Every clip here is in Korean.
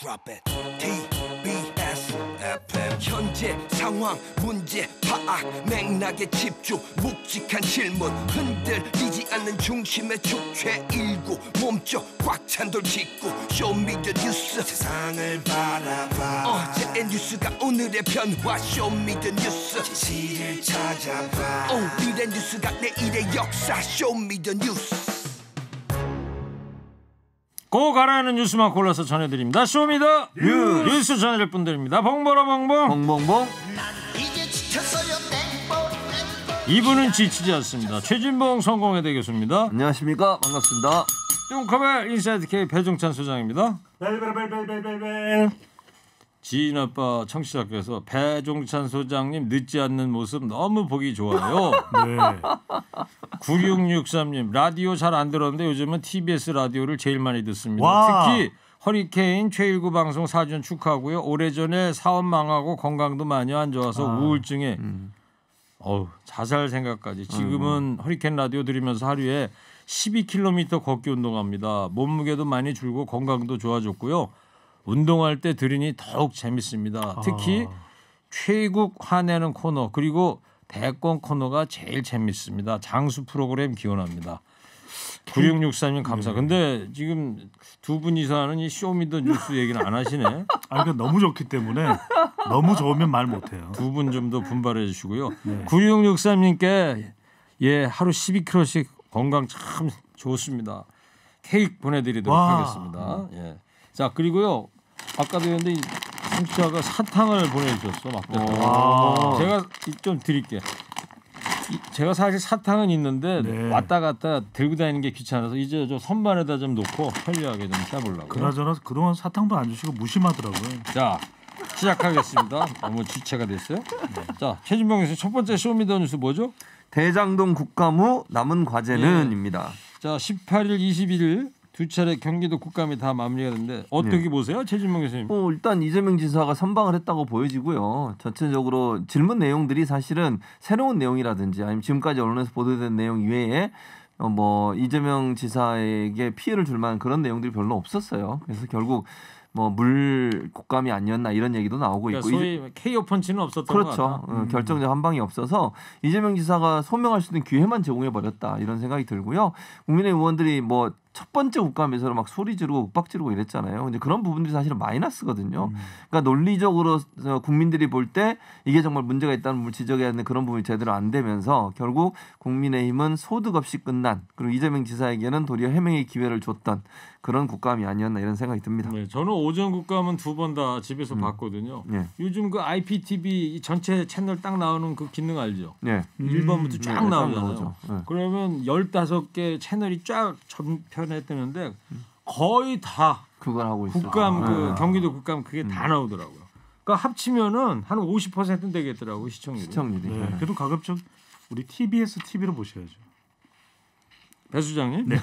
Drop it. TBS FM. 현재 상황 문제 파악 맥락에 집중 묵직한 질문 흔들리지 않는 중심의 축 최일구 몸쪽 꽉 찬 돌 짚고 쇼미더 뉴스 세상을 바라봐 어제의 뉴스가 오늘의 변화 쇼미더 뉴스 진실을 찾아봐 오늘의 뉴스가 내일의 역사 쇼미더 뉴스 꼭 알아야 뉴스만 골라서 전해드립니다. 쇼미더 뉴스 전해줄 분들입니다. 봉보라 봉봉 봉봉봉. 이분은 지치지 않습니다. 최진봉 성공회대 교수입니다. 안녕하십니까, 반갑습니다. 뚱커벨 인사이드 K 배종찬 소장입니다. 벨벨벨벨벨벨. 지인 아빠 청취자께서 배종찬 소장님 늦지 않는 모습 너무 보기 좋아요. 네. 9663님 라디오 잘 안 들었는데 요즘은 TBS 라디오를 제일 많이 듣습니다. 와. 특히 허리케인 최일구 방송 4주년 축하하고요. 오래전에 사업 망하고 건강도 많이 안 좋아서 우울증에 자살 생각까지. 지금은 허리케인 라디오 들으면서 하루에 12km 걷기 운동합니다. 몸무게도 많이 줄고 건강도 좋아졌고요. 운동할 때 들으니 더욱 재밌습니다. 특히 최국 화내는 코너 그리고 대권 코너가 제일 재밌습니다. 장수 프로그램 기원합니다. 9663님 감사. 근데 지금 두 분이서 하는 이 쇼미더 뉴스 얘기는 안 하시네. 그러니까 너무 좋기 때문에 너무 좋으면 말 못해요. 두 분 좀 더 분발해 주시고요. 네. 9663님께 하루 12kg씩 건강 참 좋습니다. 케이크 보내드리도록 하겠습니다. 예. 자 그리고요 아까도 했는데 청취자가 사탕을 보내주셨어 막대로. 제가 좀 드릴게. 제가 사실 사탕은 있는데 왔다 갔다 들고 다니는 게 귀찮아서 이제 저 선반에다 좀 놓고 편리하게 좀 싸보려고. 그나저나 그동안 사탕도 안 주시고 무심하더라고요. 자 시작하겠습니다. 너무 지체가 됐어요. 자 최진봉 교수 첫 번째 쇼미더뉴스 뭐죠? 대장동 국감 남은 과제는입니다. 자 18일 21일 두 차례 경기도 국감이 다 마무리가 됐는데 어떻게 보세요? 최진봉 교수님. 일단 이재명 지사가 선방을 했다고 보여지고요. 전체적으로 질문 내용들이 사실은 새로운 내용이라든지 아니면 지금까지 언론에서 보도된 내용 이외에 이재명 지사에게 피해를 줄 만한 그런 내용들이 별로 없었어요. 그래서 결국 물 국감이 아니었나 이런 얘기도 나오고 있고. 그러니까 소위 KO 펀치는 없었던 것 같다. 그렇죠. 결정적 한 방이 없어서 이재명 지사가 소명할 수 있는 기회만 제공해버렸다 이런 생각이 들고요. 국민의 의원들이 첫 번째 국감에서 막 소리 지르고 윽박 지르고 이랬잖아요. 근데 그런 부분들이 사실은 마이너스거든요. 그러니까 논리적으로 국민들이 볼 때 이게 정말 문제가 있다는 부분을 지적해야 하는 그런 부분이 제대로 안 되면서 결국 국민의힘은 소득 없이 끝난 그리고 이재명 지사에게는 도리어 해명의 기회를 줬던 그런 국감이 아니었나 이런 생각이 듭니다. 네, 저는 오전 국감은 두 번 다 집에서 봤거든요. 네. 요즘 그 IPTV 전체 채널 딱 나오는 그 기능 알죠? 네. 1번부터 쫙 나오잖아요. 네. 그러면 15개 채널이 쫙 전편에 뜨는데 거의 다 그걸 하고 있어요. 국감 경기도 국감 그게 다 나오더라고요. 그러니까 합치면은 한 50%는 되겠더라고요 시청률이. 네. 그래도 가급적 우리 TBS TV로 보셔야죠. 배 수장님. 네.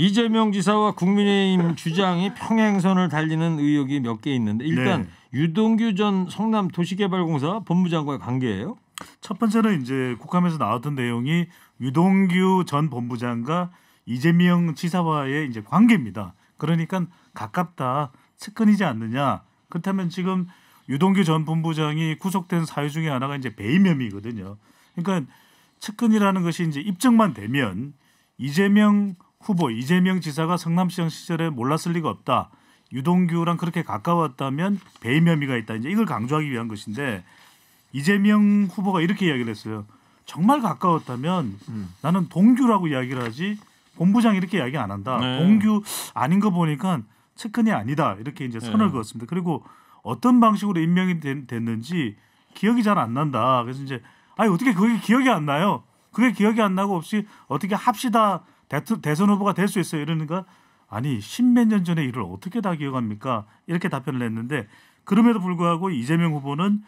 이재명 지사와 국민의힘 주장이 평행선을 달리는 의혹이 몇 개 있는데 일단 유동규 전 성남도시개발공사 본부장과의 관계예요? 첫 번째는 이제 국감에서 나왔던 내용이 유동규 전 본부장과 이재명 지사와의 이제 관계입니다. 그러니까 가깝다, 측근이지 않느냐. 그렇다면 지금 유동규 전 본부장이 구속된 사유 중에 하나가 이제 배임 혐의거든요. 그러니까 측근이라는 것이 이제 입증만 되면 이재명 후보, 이재명 지사가 성남시장 시절에 몰랐을 리가 없다. 유동규랑 그렇게 가까웠다면 배임 혐의가 있다. 이제 이걸 강조하기 위한 것인데 이재명 후보가 이렇게 이야기를 했어요. 정말 가까웠다면 나는 동규라고 이야기를 하지 본부장 이렇게 이야기 안 한다. 네. 동규 아닌 거 보니까 측근이 아니다. 이렇게 이제 선을 그었습니다. 그리고 어떤 방식으로 임명이 됐는지 기억이 잘 안 난다. 그래서 이제 어떻게 그게 기억이 안 나요? 그게 기억이 안 나고 없이 어떻게 합시다. 대선 후보가 될 수 있어요. 이러니까 아니 10몇 년 전의 일을 어떻게 다 기억합니까? 이렇게 답변을 했는데 그럼에도 불구하고 이재명 후보는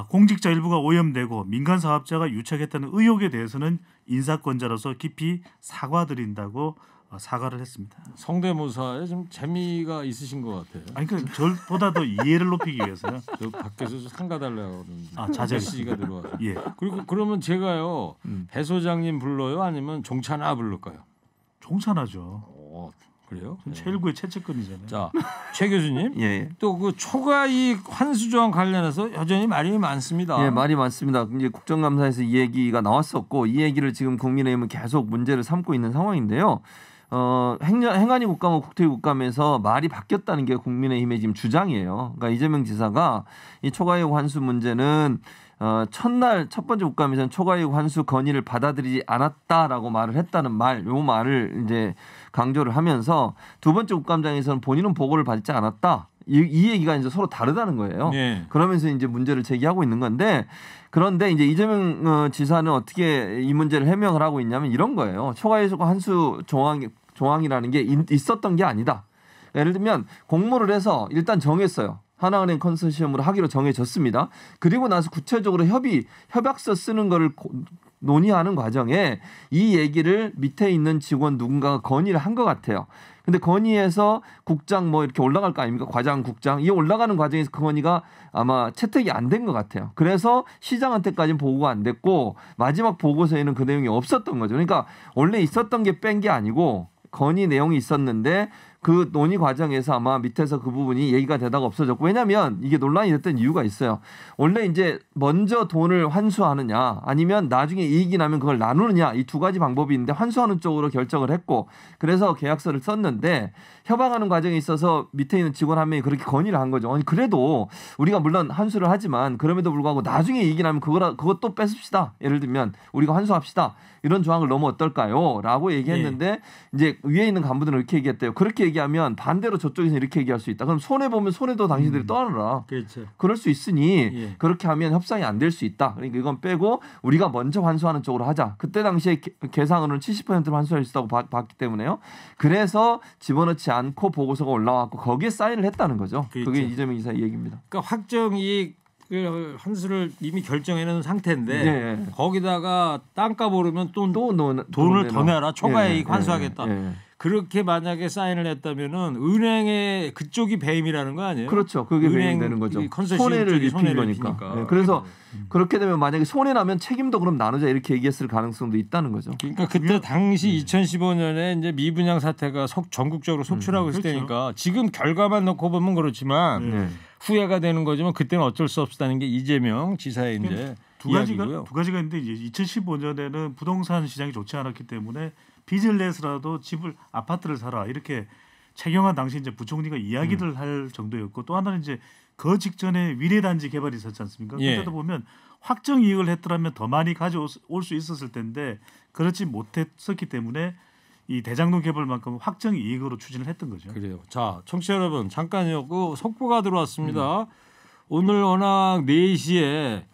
공직자 일부가 오염되고 민간 사업자가 유착했다는 의혹에 대해서는 인사권자로서 깊이 사과드린다고 사과를 했습니다. 성대모사에 좀 재미가 있으신 것 같아요. 아니 그러니까 저보다 더 이해를 높이기 위해서요. 저 밖에서 상가 달라고 그러는데 자제시가 들어와서. 예. 그리고 그러면 제가요 배 소장님 불러요, 아니면 종찬아 부를까요? 종찬아죠. 그래요? 최일구의 최측근이잖아요. 자, 최 교수님. 예. 또 그 초과이익 환수 조항 관련해서 여전히 말이 많습니다. 예, 말이 많습니다. 이제 국정감사에서 이 얘기가 나왔었고 이 얘기를 지금 국민의힘은 계속 문제를 삼고 있는 상황인데요. 행안위 국감, 국토위 국감에서 말이 바뀌었다는 게 국민의힘의 지금 주장이에요. 그러니까 이재명 지사가 이 초과이익 환수 문제는 첫날 첫 번째 국감에서는 초과이익 환수 건의를 받아들이지 않았다라고 말을 했다는 요 말을 이제 강조를 하면서 두 번째 국감장에서는 본인은 보고를 받지 않았다. 이 얘기가 이제 서로 다르다는 거예요. 네. 그러면서 이제 문제를 제기하고 있는 건데 그런데 이제 이재명 지사는 어떻게 이 문제를 해명을 하고 있냐면 이런 거예요. 초과이익 환수 조항이라는 게 있었던 게 아니다. 예를 들면 공모를 해서 일단 정했어요. 하나은행 컨소시엄으로 하기로 정해졌습니다. 그리고 나서 구체적으로 협약서 쓰는 거를 논의하는 과정에 이 얘기를 밑에 있는 직원 누군가가 건의를 한 것 같아요. 근데 건의해서 국장 뭐 이렇게 올라갈 거 아닙니까? 과장, 국장. 이 올라가는 과정에서 그 건의가 아마 채택이 안 된 것 같아요. 그래서 시장한테까지는 보고가 안 됐고 마지막 보고서에는 그 내용이 없었던 거죠. 그러니까 원래 있었던 게 뺀 게 아니고 건의 내용이 있었는데 그 논의 과정에서 아마 밑에서 그 부분이 얘기가 되다가 없어졌고 왜냐하면 이게 논란이 됐던 이유가 있어요. 원래 이제 먼저 돈을 환수하느냐 아니면 나중에 이익이 나면 그걸 나누느냐 이 두 가지 방법이 있는데 환수하는 쪽으로 결정을 했고 그래서 계약서를 썼는데 협약하는 과정에 있어서 밑에 있는 직원 한 명이 그렇게 건의를 한 거죠. 아니 그래도 우리가 물론 환수를 하지만 그럼에도 불구하고 나중에 이익이 나면 그것도 뺏읍시다. 예를 들면 우리가 환수합시다. 이런 조항을 넣으면 어떨까요? 라고 얘기했는데 이제 위에 있는 간부들은 이렇게 얘기했대요. 그렇게 얘기하면 반대로 저쪽에서 이렇게 얘기할 수 있다. 그럼 손해보면 손해도 당신들이 떠안으라. 그렇죠. 그럴 수 있으니 그렇게 하면 협상이 안 될 수 있다. 그러니까 이건 빼고 우리가 먼저 환수하는 쪽으로 하자. 그때 당시에 계상으로는 70%를 환수할 수 있다고 봤기 때문에요. 그래서 집어넣지 않고 보고서가 올라왔고 거기에 사인을 했다는 거죠. 그렇죠. 그게 이재명 지사의 얘기입니다. 그러니까 확정이익 환수를 이미 결정해놓은 상태인데 거기다가 땅값 오르면 또 돈을 더 내라 초과이익 환수하겠다. 그렇게 만약에 사인을 했다면은 은행의 그쪽이 배임이라는 거 아니에요? 그렇죠. 그게 배임이 되는 거죠. 손해를 입힌 거니까. 그래서 그렇게 되면 만약에 손해 나면 책임도 그럼 나누자 이렇게 얘기했을 가능성도 있다는 거죠. 그러니까 그때 당시 2015년에 이제 미분양 사태가 전국적으로 속출하고 있을 때니까 지금 결과만 놓고 보면 그렇지만 후회가 되는 거지만 그때는 어쩔 수 없었다는 게 이재명 지사의 이제 두 가지가 있는데 이제 2015년에는 부동산 시장이 좋지 않았기 때문에 빚을 내서라도 아파트를 사라 이렇게 최경환 당시 이제 부총리가 이야기를 할 정도였고 또 하나는 이제 그 직전에 위례단지 개발이 있었지 않습니까? 그때도 보면 확정 이익을 했더라면 더 많이 가져올 수 있었을 텐데 그렇지 못했었기 때문에 이 대장동 개발만큼 확정 이익으로 추진을 했던 거죠. 그래요. 자, 청취자 여러분 잠깐요. 그 속보가 들어왔습니다. 오늘 워낙 4시에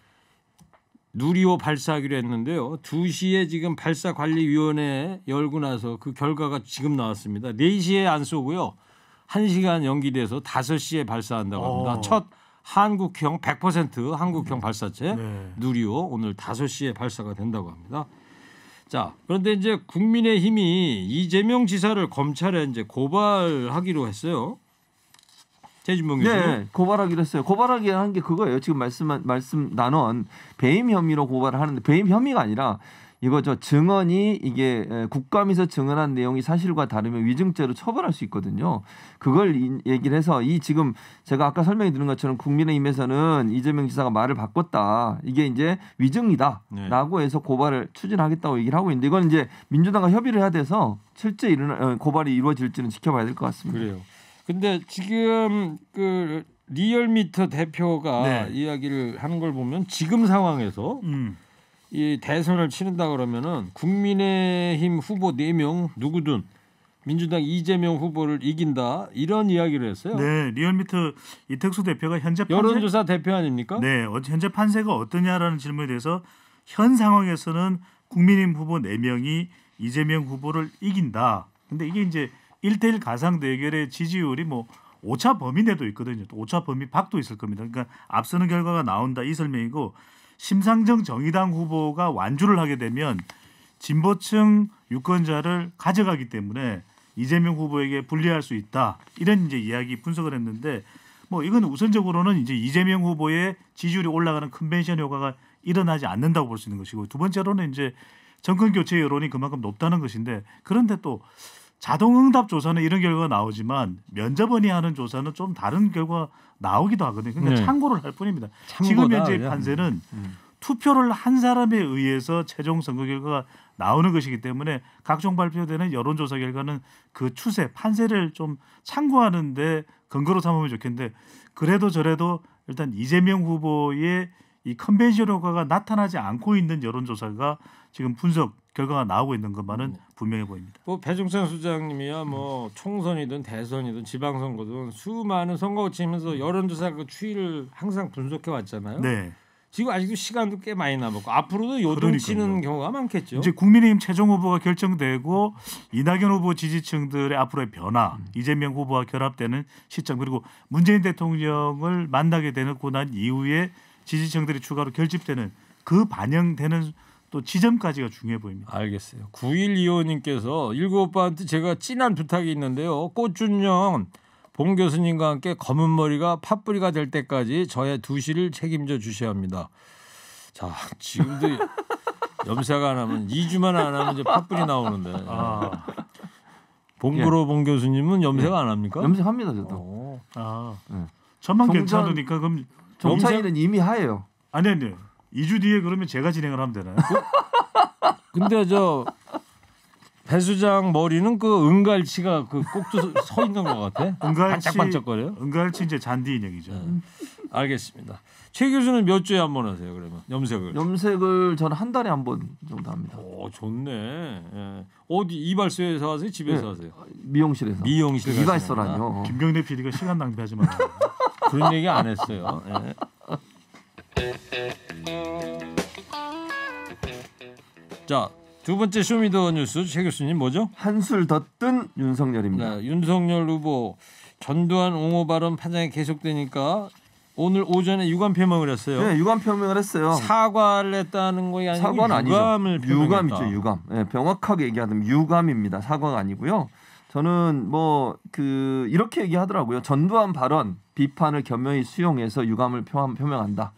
누리호 발사하기로 했는데요. 2시에 지금 발사관리위원회 열고 나서 그 결과가 지금 나왔습니다. 4시에 안 쏘고요. 1시간 연기돼서 5시에 발사한다고 합니다. 첫 한국형 100% 한국형 발사체 누리호 오늘 5시에 발사가 된다고 합니다. 자, 그런데 이제 국민의힘이 이재명 지사를 검찰에 이제 고발하기로 했어요. 최진봉 교수. 네, 고발하기로 했어요. 고발하기 한 게 그거예요. 지금 말씀 나눈 배임 혐의로 고발을 하는데 배임 혐의가 아니라 이거죠. 증언이 이게 국감에서 증언한 내용이 사실과 다르면 위증죄로 처벌할 수 있거든요. 그걸 얘기를 해서 지금 제가 아까 설명해 드린 것처럼 국민의힘에서는 이재명 지사가 말을 바꿨다. 이게 이제 위증이다라고 해서 고발을 추진하겠다고 얘기를 하고 있는데 이건 이제 민주당과 협의를 해야 돼서 실제 고발이 이루어질지는 지켜봐야 될 것 같습니다. 그래요. 근데 지금 그 리얼미터 대표가 이야기를 하는 걸 보면 지금 상황에서 이 대선을 치른다 그러면은 국민의힘 후보 4명 누구든 민주당 이재명 후보를 이긴다 이런 이야기를 했어요. 네, 리얼미터 이택수 대표가 현재 여론조사 대표 아닙니까? 네, 현재 판세가 어떠냐라는 질문에 대해서 현 상황에서는 국민의힘 후보 4명이 이재명 후보를 이긴다. 근데 이게 이제 1대1 가상 대결의 지지율이 뭐 오차 범위 내도 있거든요. 또 오차 범위 밖도 있을 겁니다. 그러니까 앞서는 결과가 나온다 이 설명이고 심상정 정의당 후보가 완주를 하게 되면 진보층 유권자를 가져가기 때문에 이재명 후보에게 불리할 수 있다. 이런 이제 이야기 분석을 했는데 뭐 이건 우선적으로는 이제 이재명 후보의 지지율이 올라가는 컨벤션 효과가 일어나지 않는다고 볼 수 있는 것이고 두 번째로는 이제 정권 교체 여론이 그만큼 높다는 것인데 그런데 또 자동응답 조사는 이런 결과가 나오지만 면접원이 하는 조사는 좀 다른 결과가 나오기도 하거든요. 그러니까 네. 참고를 할 뿐입니다. 참고다, 지금 현재 그냥. 판세는 투표를 한 사람에 의해서 최종 선거 결과가 나오는 것이기 때문에 각종 발표되는 여론조사 결과는 그 추세, 판세를 좀 참고하는데 근거로 삼으면 좋겠는데 그래도 저래도 일단 이재명 후보의 이 컨벤션 효과가 나타나지 않고 있는 여론조사가 지금 분석 결과가 나오고 있는 것만은 분명해 보입니다. 뭐 배종찬 소장님이야 뭐 총선이든 대선이든 지방선거든 수많은 선거 치면서 여론조사 그 추이를 항상 분석해 왔잖아요. 네. 지금 아직도 시간도 꽤 많이 남았고 앞으로도 요동치는 경우가 많겠죠. 이제 국민의힘 최종 후보가 결정되고 이낙연 후보 지지층들의 앞으로의 변화, 이재명 후보와 결합되는 시점 그리고 문재인 대통령을 만나게 되고 난 이후에 지지층들이 추가로 결집되는 그 반영되는 또 지점까지가 중요해 보입니다. 알겠어요. 9125님께서 일구 오빠한테 제가 진한 부탁이 있는데요. 꽃준영 봉 교수님과 함께 검은 머리가 팥뿌리가 될 때까지 저의 2시를 책임져 주셔야 합니다. 자, 지금도 염색 안 하면 2주만 안 하면 이제 팥뿌리 나오는데. 봉구로 봉 교수님은 염색 안 합니까? 염색합니다 저도. 저만 정전- 괜찮으니까 그럼 정찬이는 이미 하예요. 아니 2주 뒤에 그러면 제가 진행을 하면 되나요? 근데 저 배수장 머리는 그 은갈치가 그 꼭두 서 있는 것 같아. 반짝반짝거려요. 은갈치 이제 잔디 인형이죠. 알겠습니다. 최 교수는 몇 주에 한 번 하세요? 그러면 염색을? 염색을 저는 한 달에 한 번 정도 합니다. 오, 좋네. 예. 어디 이발소에서 하세요? 집에서 하세요? 미용실에서. 미용실 가시는구나. 이발소라뇨. 김경래 PD가 시간 낭비하지 마라. 그런 얘기 안 했어요. 예. 자, 두 번째 쇼미더뉴스 최 교수님 뭐죠? 한술 더 뜬 윤석열입니다. 네, 윤석열 후보 전두환 옹호 발언 파장이 계속되니까 오늘 오전에 유감 표명을 했어요. 네, 유감 표명을 했어요. 사과를 했다는 거이 아니고 사과는 유감을 아니죠. 표명했다. 유감이죠, 유감. 네, 명확하게 얘기하면 유감입니다. 사과가 아니고요. 저는 뭐 그 이렇게 얘기하더라고요. 전두환 발언 비판을 겸허히 수용해서 유감을 표명한다.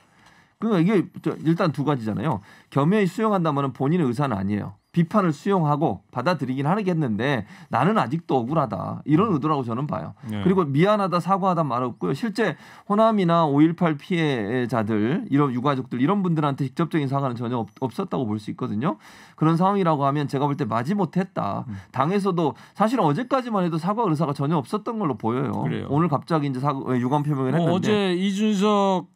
그러니까 이게 일단 두 가지잖아요. 겸허히 수용한다면 본인의 의사는 아니에요. 비판을 수용하고 받아들이긴 하겠는데 나는 아직도 억울하다. 이런 의도라고 저는 봐요. 네. 그리고 미안하다 사과하다 말 없고요. 실제 호남이나 5.18 피해자들 이런 유가족들 이런 분들한테 직접적인 사과는 전혀 없었다고 볼 수 있거든요. 그런 상황이라고 하면 제가 볼 때 마지못했다. 당에서도 사실은 어제까지만 해도 사과 의사가 전혀 없었던 걸로 보여요. 그래요. 오늘 갑자기 이제 유감 표명을 했는데 어제 이준석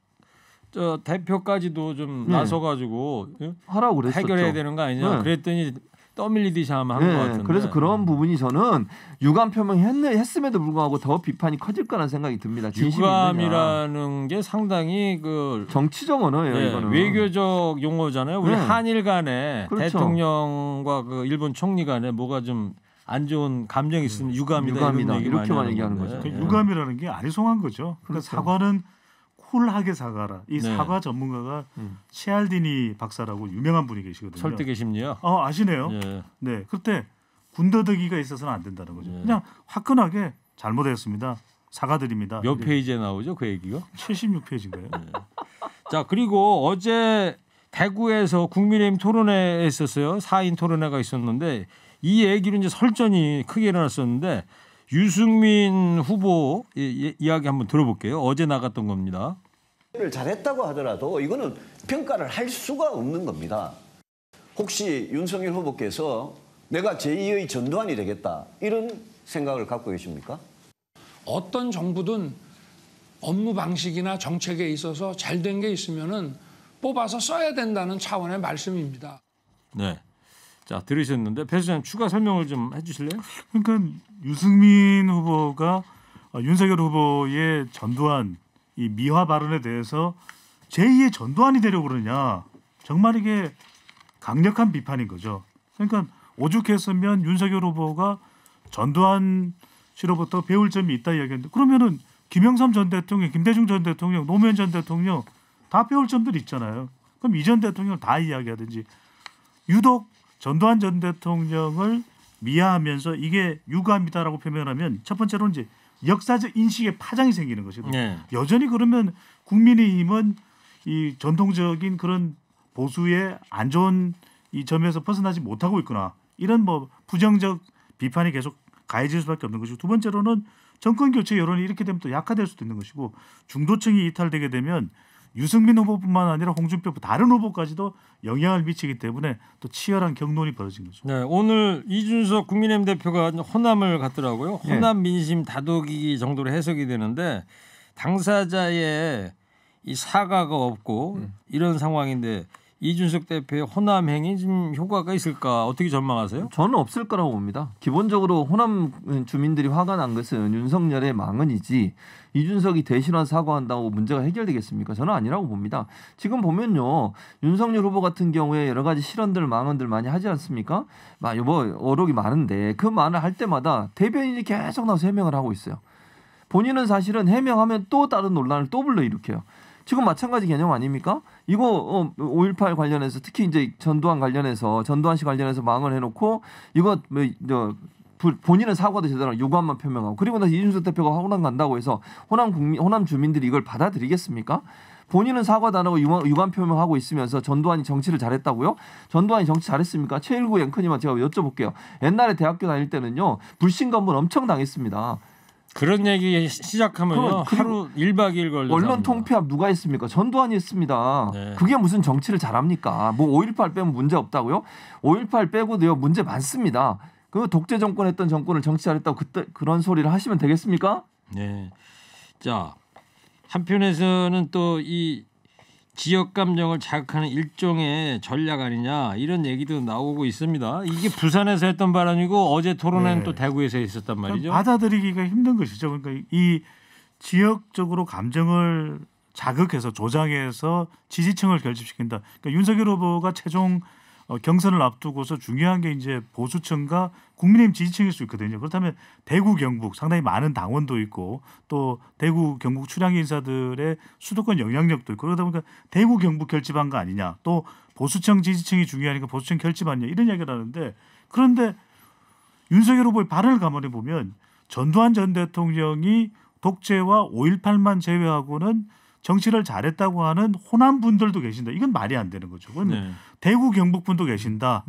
저 대표까지도 좀 네. 나서가지고 하라고 그랬었죠. 해결해야 되는 거 아니냐. 네. 그랬더니 떠밀리듯이 하면 한 것 같은데. 그래서 그런 부분이 저는 유감 표명했음에도 불구하고 더 비판이 커질 거라는 생각이 듭니다. 진심이 있느냐. 유감이라는 게 상당히 그 정치적 언어예요. 네, 이거는. 외교적 용어잖아요. 우리 네. 한일 간에 그렇죠. 대통령과 그 일본 총리 간에 뭐가 좀 안 좋은 감정이 있으면 유감이다 이런 얘기 이렇게만 많이 얘기하는 하는 거죠. 건데. 그 유감이라는 게 아리송한 거죠. 그러니까 그렇죠. 사과는 쿨하게 사과라. 이 네. 사과 전문가가 치알디니 박사라고 유명한 분이 계시거든요. 설득의 심리요. 아시네요. 예. 네, 그때 군더더기가 있어서는 안 된다는 거죠. 그냥 화끈하게 잘못했습니다. 사과드립니다. 몇 페이지에 나오죠 그 얘기가? 76페이지인가요? 자 그리고 어제 대구에서 국민의힘 토론회 있었어요. 4인 토론회가 있었는데 이 얘기로 이제 설전이 크게 일어났었는데 유승민 후보 이야기 한번 들어볼게요. 어제 나갔던 겁니다. 를 잘했다고 하더라도 이거는 평가를 할 수가 없는 겁니다. 혹시 윤석열 후보께서 내가 제2의 전두환이 되겠다 이런 생각을 갖고 계십니까? 어떤 정부든 업무 방식이나 정책에 있어서 잘된 게 있으면은 뽑아서 써야 된다는 차원의 말씀입니다. 네. 자 들으셨는데 배 소장 추가 설명을 좀 해주실래요? 그러니까 유승민 후보가 윤석열 후보의 전두환 이 미화 발언에 대해서 제2의 전두환이 되려고 그러냐. 정말 이게 강력한 비판인 거죠. 그러니까 오죽했으면 윤석열 후보가 전두환 씨로부터 배울 점이 있다 이야기했는데 그러면은 김영삼 전 대통령, 김대중 전 대통령, 노무현 전 대통령 다 배울 점들이 있잖아요. 그럼 이 전 대통령을 다 이야기하든지 유독 전두환 전 대통령을 미화하면서 이게 유감이다라고 표현하면 첫 번째로 이제 역사적 인식의 파장이 생기는 것이거든요. 네. 여전히 그러면 국민의힘은 이 전통적인 그런 보수의 안 좋은 이 점에서 벗어나지 못하고 있구나. 이런 뭐 부정적 비판이 계속 가해질 수밖에 없는 것이고 두 번째로는 정권 교체 여론이 이렇게 되면 또 약화될 수도 있는 것이고 중도층이 이탈되게 되면 유승민 후보뿐만 아니라 홍준표 다른 후보까지도 영향을 미치기 때문에 또 치열한 격론이 벌어진 거죠. 네, 오늘 이준석 국민의힘 대표가 호남을 갔더라고요. 호남 민심 다독이기 정도로 해석이 되는데 당사자의 이 사과가 없고 이런 상황인데 이준석 대표의 호남 행위 좀 효과가 있을까 어떻게 전망하세요? 저는 없을 거라고 봅니다. 기본적으로 호남 주민들이 화가 난 것은 윤석열의 망언이지 이준석이 대신한 사과한다고 문제가 해결되겠습니까? 저는 아니라고 봅니다. 지금 보면요. 윤석열 후보 같은 경우에 여러 가지 실언들 망언들 많이 하지 않습니까? 뭐 어록이 많은데 그 말을 할 때마다 대변인이 계속 나와서 해명을 하고 있어요. 본인은 사실은 해명하면 또 다른 논란을 또 불러일으켜요. 지금 마찬가지 개념 아닙니까? 이거 5.18 관련해서 특히 이제 전두환 씨 관련해서 망언을 해놓고 이거 본인은 사과도 제대로 유감만 표명하고 그리고 나서 이준석 대표가 호남 간다고 해서 호남 주민들이 이걸 받아들이겠습니까? 본인은 사과도 안 하고 유감 표명하고 있으면서 전두환이 정치를 잘했다고요? 전두환이 정치 잘했습니까? 최일구 앵커님한테 제가 여쭤볼게요. 옛날에 대학교 다닐 때는요. 불신 검문 엄청 당했습니다. 그런 얘기 시작하면요. 하루 1박 2일 걸려서 언론 통폐합 누가 했습니까? 전두환이 했습니다. 네. 그게 무슨 정치를 잘합니까? 뭐 5.18 빼면 문제 없다고요? 5.18 빼고도요. 문제 많습니다. 그 독재 정권 했던 정권을 정치 잘했다고 그때 그런 소리를 하시면 되겠습니까? 네. 자, 한편에서는 또 이 지역 감정을 자극하는 일종의 전략 아니냐 이런 얘기도 나오고 있습니다. 이게 부산에서 했던 발언이고 어제 토론회는 또 대구에서 있었단 말이죠. 받아들이기가 힘든 것이죠. 그러니까 이 지역적으로 감정을 자극해서 조장해서 지지층을 결집시킨다. 그러니까 윤석열 후보가 최종 경선을 앞두고서 중요한 게 이제 보수층과 국민의힘 지지층일 수 있거든요. 그렇다면 대구 경북 상당히 많은 당원도 있고 또 대구 경북 출향 인사들의 수도권 영향력도 있고 그러다 보니까 대구 경북 결집한 거 아니냐. 또 보수층 지지층이 중요하니까 보수층 결집 아니냐 이런 이야기를 하는데 그런데 윤석열 후보의 발언을 가만히 보면 전두환 전 대통령이 독재와 5.18만 제외하고는 정치를 잘했다고 하는 호남 분들도 계신다. 이건 말이 안 되는 거죠. 네. 대구 경북 분도 계신다.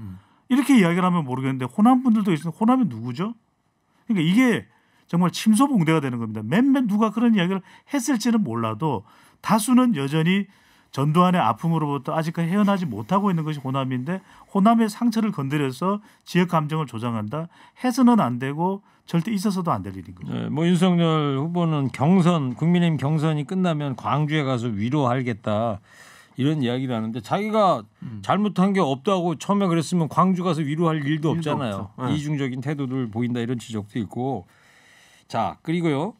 이렇게 이야기를 하면 모르겠는데 호남 분들도 계신다. 호남이 누구죠? 그러니까 이게 정말 침소봉대가 되는 겁니다. 몇몇 누가 그런 이야기를 했을지는 몰라도 다수는 여전히 전두환의 아픔으로부터 아직까지 헤어나지 못하고 있는 것이 호남인데 호남의 상처를 건드려서 지역 감정을 조장한다. 해서는 안 되고 절대 있어서도 안 될 일인 거죠. 네, 뭐 윤석열 후보는 국민의힘 경선이 끝나면 광주에 가서 위로하겠다 이런 이야기를 하는데 자기가 잘못한 게 없다고 처음에 그랬으면 광주 가서 위로할 일도 없잖아요. 네. 이중적인 태도를 보인다 이런 지적도 있고. 자 그리고요.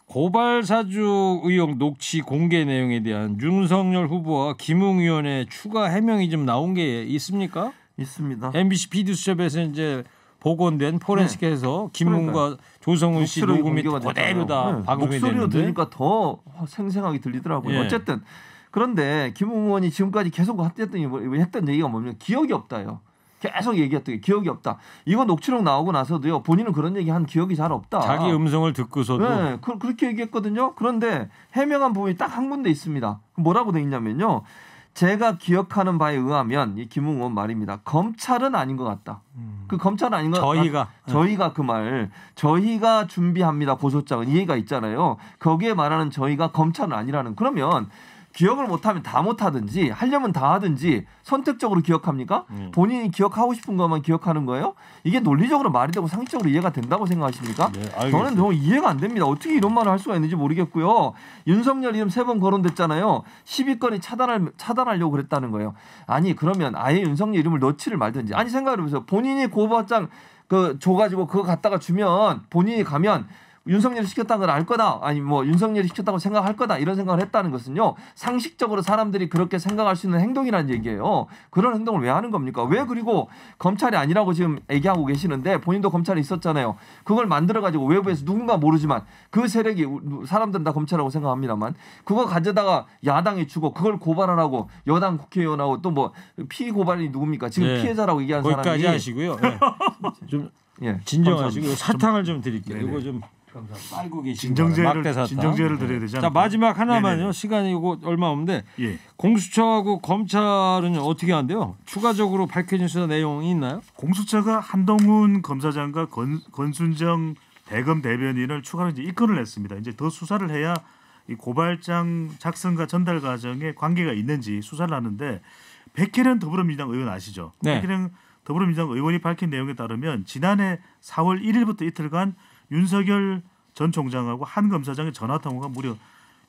고발사주 의혹 녹취 공개 내용에 대한 윤석열 후보와 김웅 의원의 추가 해명이 좀 나온 게 있습니까? 있습니다. MBC PD수첩에서 이제 복원된 포렌식에서 김웅과 조성훈 씨 녹음이 그대로 다 방송이 되는데 목소리로 들으니까 더 생생하게 들리더라고요. 예. 어쨌든 그런데 김웅 의원이 지금까지 계속 했던 얘기가 뭐냐면 기억이 없다요. 계속 얘기했던 게 기억이 없다. 이거 녹취록 나오고 나서도요. 본인은 그런 얘기 한 기억이 잘 없다. 자기 음성을 듣고서도. 네, 그렇게 얘기했거든요. 그런데 해명한 부분이 딱 한 군데 있습니다. 뭐라고 돼 있냐면요. 제가 기억하는 바에 의하면 이 김웅 의원 말입니다. 검찰은 아닌 것 같다. 그 검찰은 아닌 것 같다. 저희가 그 말 저희가 준비합니다. 고소장은 이해가 있잖아요. 거기에 말하는 저희가 검찰은 아니라는 그러면 기억을 못하면 다 못하든지 하려면 다 하든지 선택적으로 기억합니까? 본인이 기억하고 싶은 것만 기억하는 거예요? 이게 논리적으로 말이 되고 상식적으로 이해가 된다고 생각하십니까? 네, 저는 너무 이해가 안 됩니다. 어떻게 이런 말을 할 수가 있는지 모르겠고요. 윤석열 이름 3번 거론됐잖아요. 10위권이 차단하려고 그랬다는 거예요. 아니 그러면 아예 윤석열 이름을 넣지를 말든지. 아니 생각해보세요. 본인이 고발장 줘가지고 그거 갖다가 주면 본인이 가면 윤석열이 시켰다는 걸 알 거다. 아니 뭐 윤석열이 시켰다고 생각할 거다. 이런 생각을 했다는 것은요. 상식적으로 사람들이 그렇게 생각할 수 있는 행동이라는 얘기예요. 그런 행동을 왜 하는 겁니까? 왜 그리고 검찰이 아니라고 지금 얘기하고 계시는데 본인도 검찰에 있었잖아요. 그걸 만들어가지고 외부에서 누군가 모르지만 그 세력이 사람들은 다 검찰이라고 생각합니다만 그거 가져다가 야당이 주고 그걸 고발하라고 여당 국회의원하고 또 뭐 피고발이 누굽니까? 지금 네. 피해자라고 얘기하는 거기까지 사람이. 하시고요. 네. 좀 진정하시고 사탕을 좀 드릴게요. 이거 좀 빨고 계신 막대사탕. 진정제를 드려야 되잖아요. 자 마지막 하나만요. 네네. 시간이 이거 얼마 없는데 예. 공수처하고 검찰은 어떻게 한대요? 추가적으로 밝혀진 수사 내용이 있나요? 공수처가 한동훈 검사장과 권순정 대검 대변인을 추가로 이제 입건을 했습니다. 이제 더 수사를 해야 이 고발장 작성과 전달 과정에 관계가 있는지 수사를 하는데 백혜련 더불어민주당 의원 아시죠? 네. 백혜련 더불어민주당 의원이 밝힌 내용에 따르면 지난해 4월 1일부터 이틀간 윤석열 전 총장하고 한 검사장의 전화 통화가 무려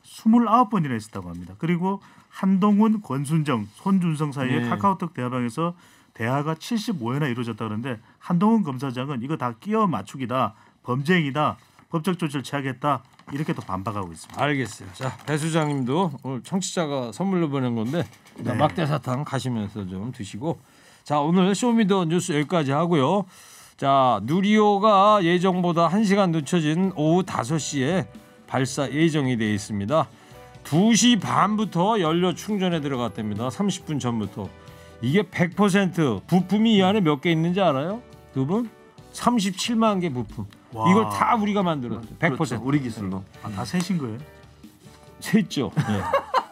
29번이나 있었다고 합니다. 그리고 한동훈, 권순정, 손준성 사이의 네. 카카오톡 대화방에서 대화가 75회나 이루어졌다 그러는데 한동훈 검사장은 이거 다 끼워 맞추기다, 범죄행위다, 법적 조치를 취하겠다 이렇게 또 반박하고 있습니다. 알겠어요. 자, 배 수장님도 오늘 청취자가 선물로 보낸 건데 네. 막대사탕 가시면서 좀 드시고 자, 오늘 쇼미더뉴스 여기까지 하고요. 자, 누리호가 예정보다 1시간 늦춰진 오후 5시에 발사 예정이 되어 있습니다. 2시 반부터 연료 충전에 들어갔답니다. 30분 전부터. 이게 100% 부품이 이 안에 몇 개 있는지 알아요? 두 분? 37만 개 부품. 와. 이걸 다 우리가 만들었어요. 100%. 그렇죠. 우리 기술로. 다 세신 거예요? 셋죠. 네.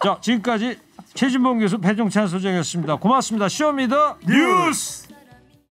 자, 지금까지 최진봉 교수, 배종찬 소장이었습니다. 고맙습니다. 쇼미더 뉴스.